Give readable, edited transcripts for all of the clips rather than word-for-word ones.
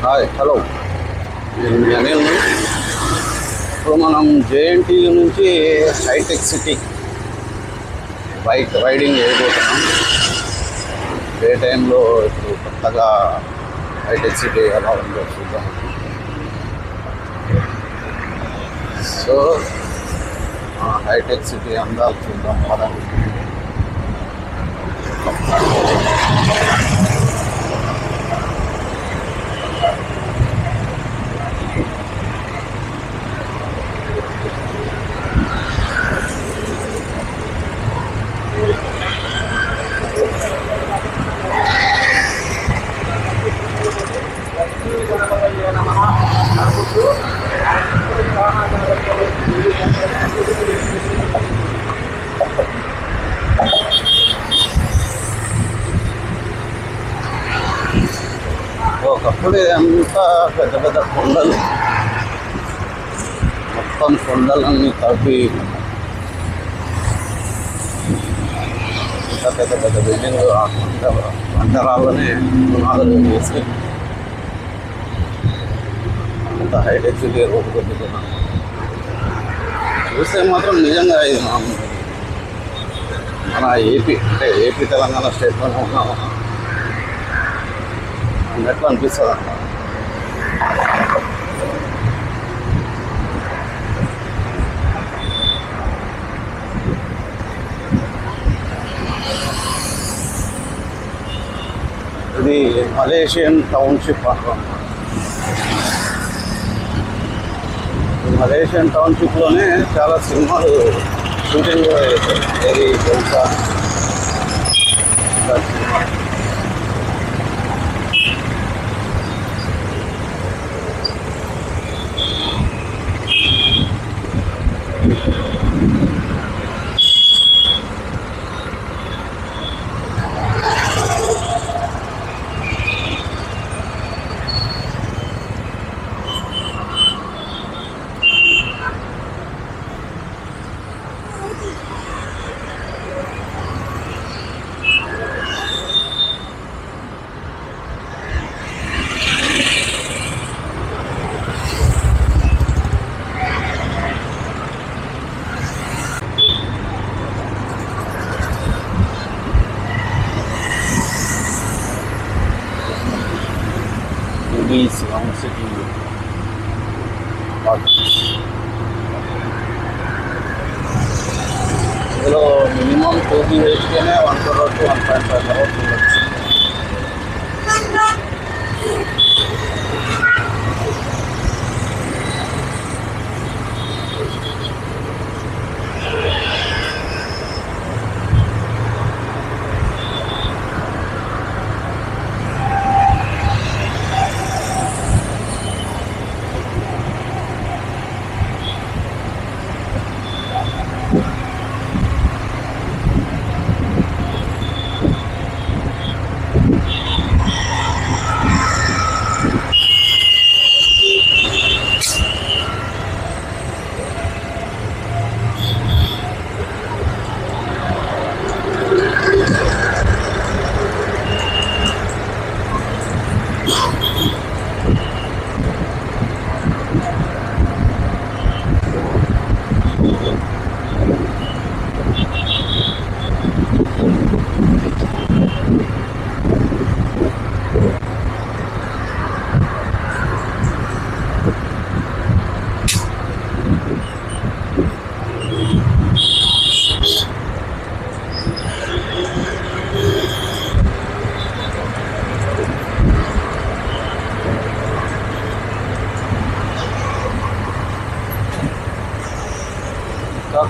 Hi hello, నేను మీ అనిల్ని. ఇప్పుడు మనం జేఎన్టీయూ నుంచి హైటెక్ సిటీ బైక్ రైడింగ్ చేయబోతున్నాం. డే టైంలో ఇప్పుడు కొత్తగా హైటెక్ సిటీ ఎలా ఉందో చూద్దాం. సో హైటెక్ సిటీ అందాలు చూద్దాం కదా. ఒకప్పుడు ఇదంతా పెద్ద పెద్ద కొండలు, మొత్తం కొండలన్నీ తవ్వి ఇంకా పెద్ద పెద్ద బిల్డింగ్లు అంతరాలనే పునాదులు వేసి అంత హైటెక్ సిటీ రోడ్డు పెట్టుకున్నాను. చూస్తే మాత్రం నిజంగా ఇది మన ఏపీ అంటే ఏపీ తెలంగాణ స్టేట్లోనే ఉన్నాము అన్నట్లు అనిపిస్తుంది అన్నమాట. ఇది మలేషియన్ టౌన్షిప్ అన్నమాట. మలేషియన్ టౌన్షిప్లోనే చాలా సినిమాలు షూటింగ్ కూడా చేశారు. ఏది తెలుసా సినిమా. సిటీ ఇందులో మినిమం 2 BHKనే 1 crore to 1.5 crore ఉండొచ్చు.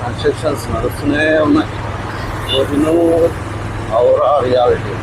కన్స్ట్రక్షన్స్ నడుస్తూనే ఉన్నాయి. Aura reality.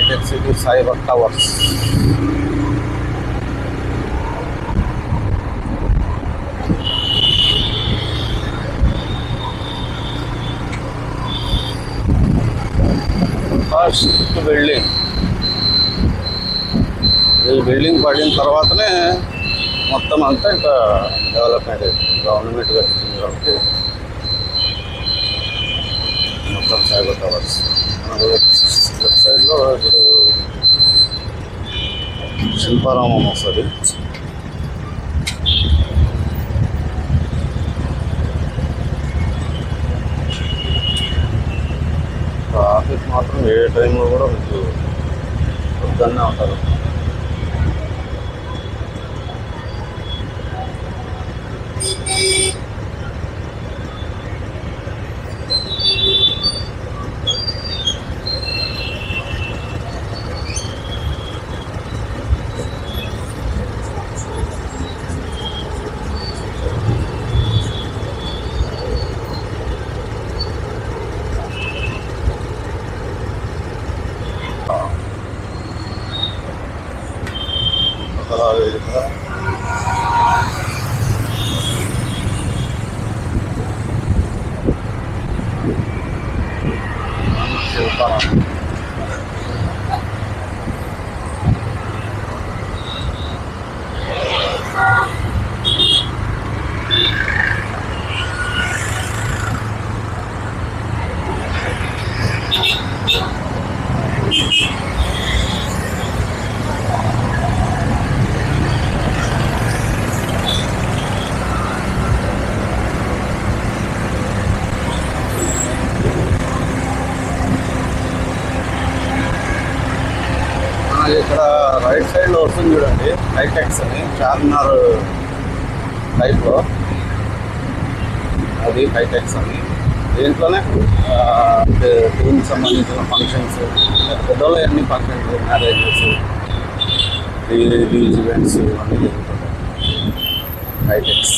Hitech city cyber towers. First building, ఈ బిల్డింగ్ పడిన తర్వాతనే మొత్తం అంతా ఇంకా డెవలప్మెంట్ గవర్నమెంట్ కట్టింది కాబట్టి మొత్తం సైబర్ టవర్స్. మనకు లెఫ్ట్ సైడ్లో ఇప్పుడు శిల్పారామం వస్తుంది. ట్రాఫిక్ మాత్రం ఏ టైంలో కూడా మీకు పొద్దున్నే ఉంటారు. శిల్పారామం. ఇక్కడ రైట్ సైడ్లో వస్తుంది చూడండి, హైటెక్స్ అని చార్మినార్ టైప్లో, అది హైటెక్స్ అని. దీంట్లోనే దీనికి సంబంధించిన ఫంక్షన్స్, పెద్దోళ్ళు అన్ని ఫంక్షన్స్, మ్యారేజెస్, రిలీజ్ ఈవెంట్స్ ఇవన్నీ జరుగుతుంటాయి. HITEX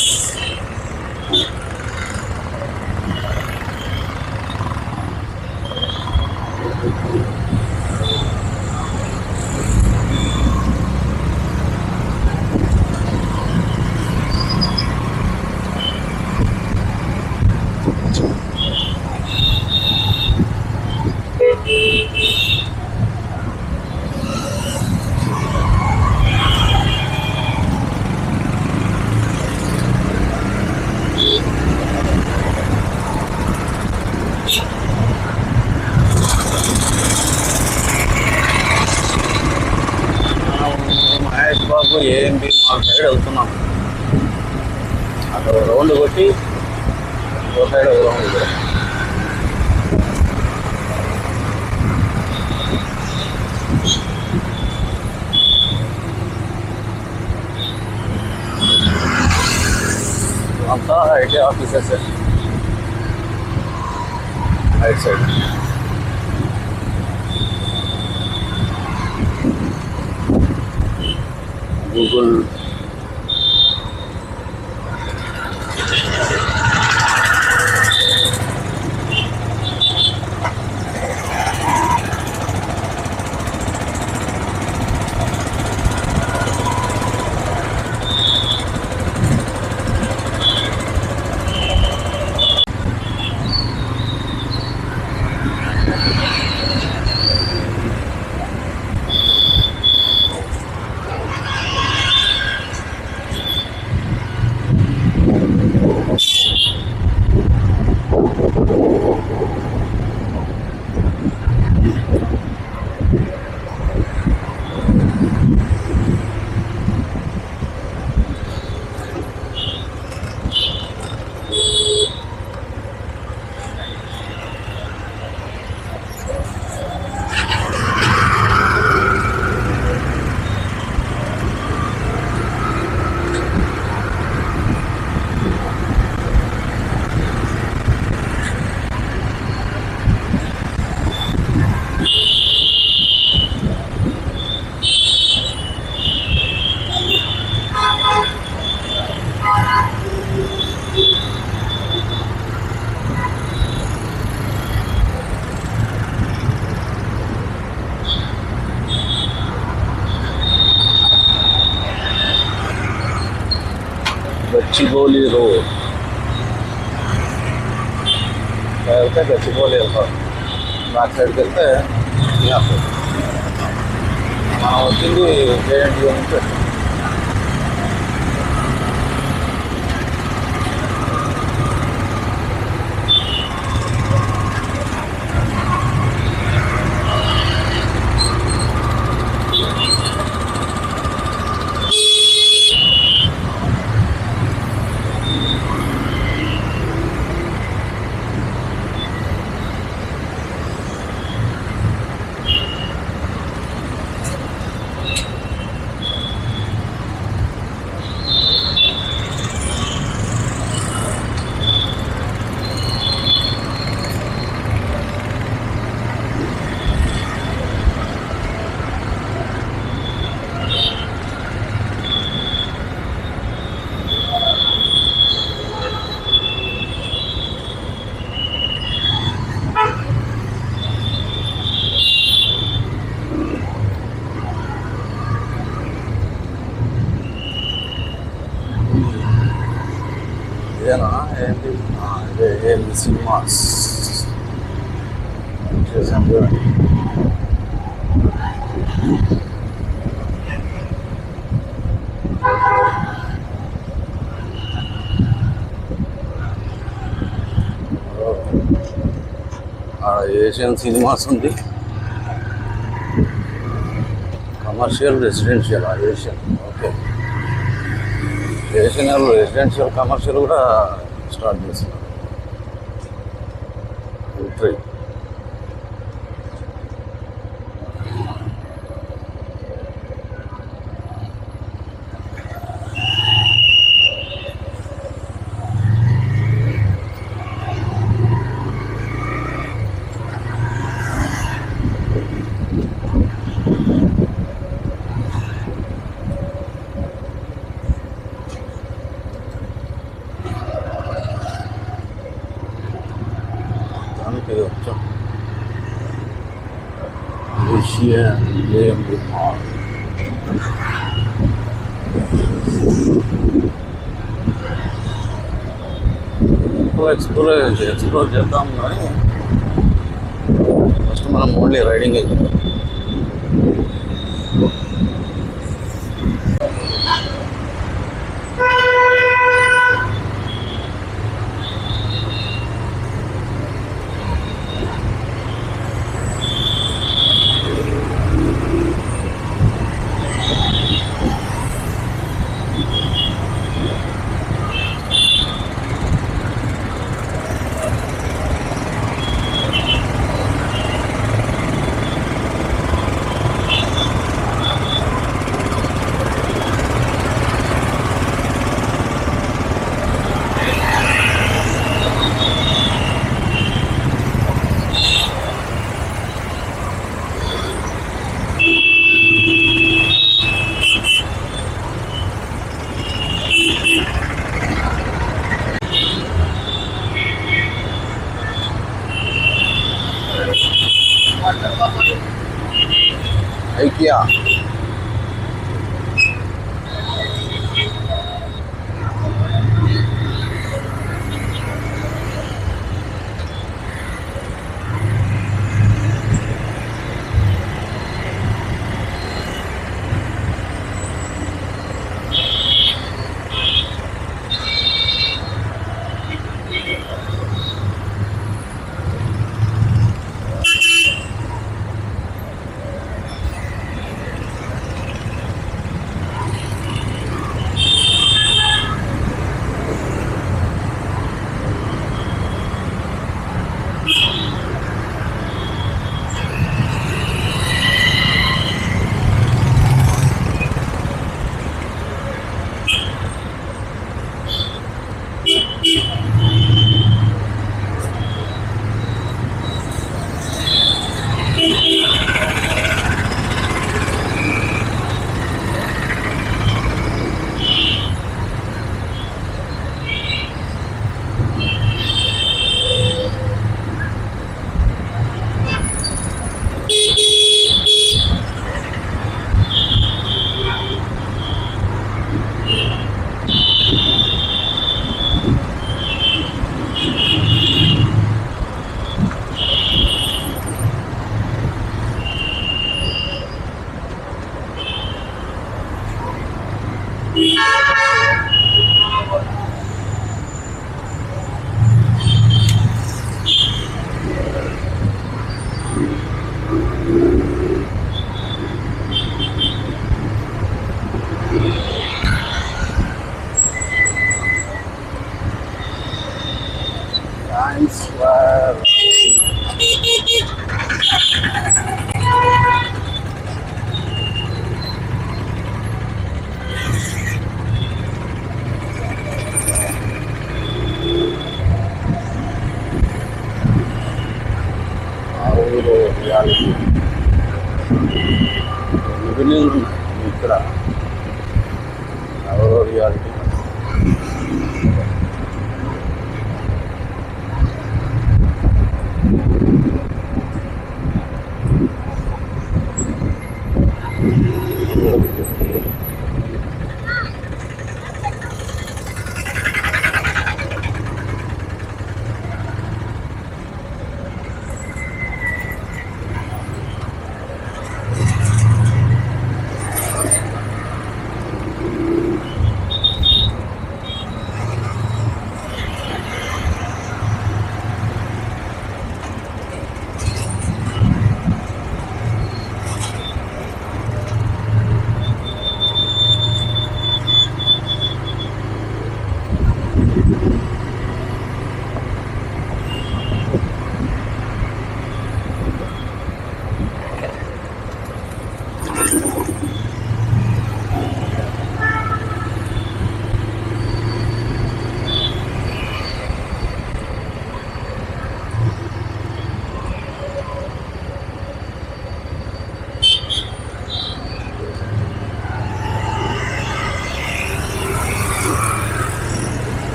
Mahesh Babu AMB mall side వెళ్తున్నాం. అక్కడ రౌండ్ కొట్టి ఓ సైడ్ రౌండ్ అంతా IT offices right side. Google Gachibowli road వెళ్తే గచ్చిబౌలి వెళ్తాం. బ్యాక్ సైడ్కి వెళ్తే మియాపూర్. మనం వచ్చింది జేఎన్టీయూ నుంచి వచ్చాం. ఇదేనా ఏంటి? ఇదే ఏఎంబి సినిమాస్ చేసాం చూడండి. ఏషియన్ సినిమాస్ ఉంది. Commercial residential Asian. Okay, Asian residential commercial కూడా స్టార్ట్ చేస్తున్నారు. ఎంట్రీ దానికి వచ్చాం. Asian AMB mall. ఎక్స్ప్లోర్ చేద్దాం కానీ ఫస్ట్ మనం ఓన్లీ రైడింగ్ చేద్దాం. ఐకియా ఎన్ని బిల్డింగ్లు ఉన్నాయి ఇక్కడ ఎవరో రియాలిటీ.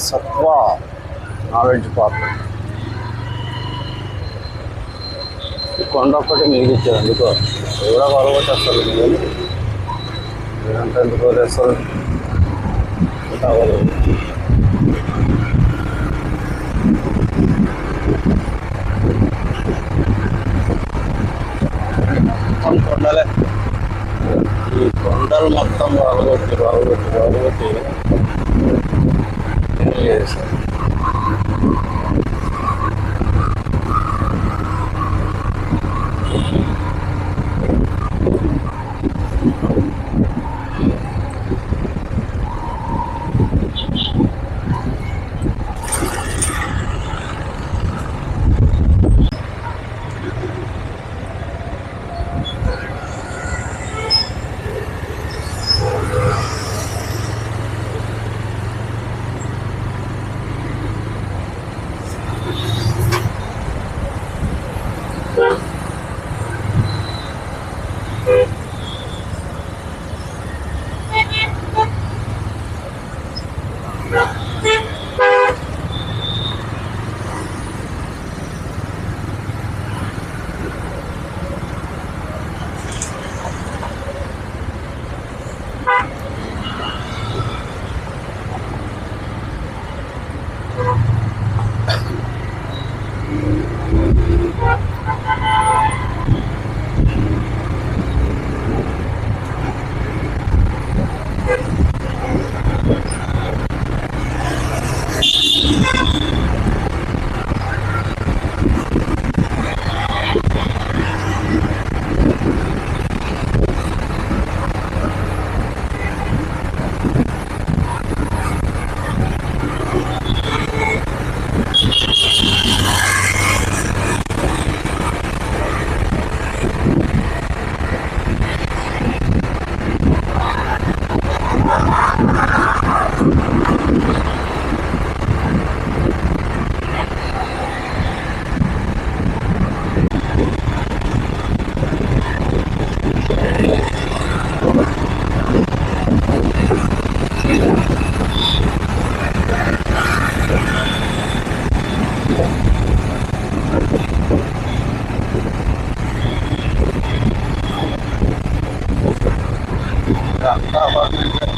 సత్వ నాలెడ్జ్ పార్క్. ఈ కొండ ఒక్కటి మీకు ఇచ్చారు ఎందుకో ఎవరో కొలగొట్టేస్తారు మీరు మీరంతా ఎందుకు వదిలేస్తారు కావాలి. మొత్తం కొండలే, ఈ కొండలు మొత్తం బాగుగొట్టి చేశారు. apartment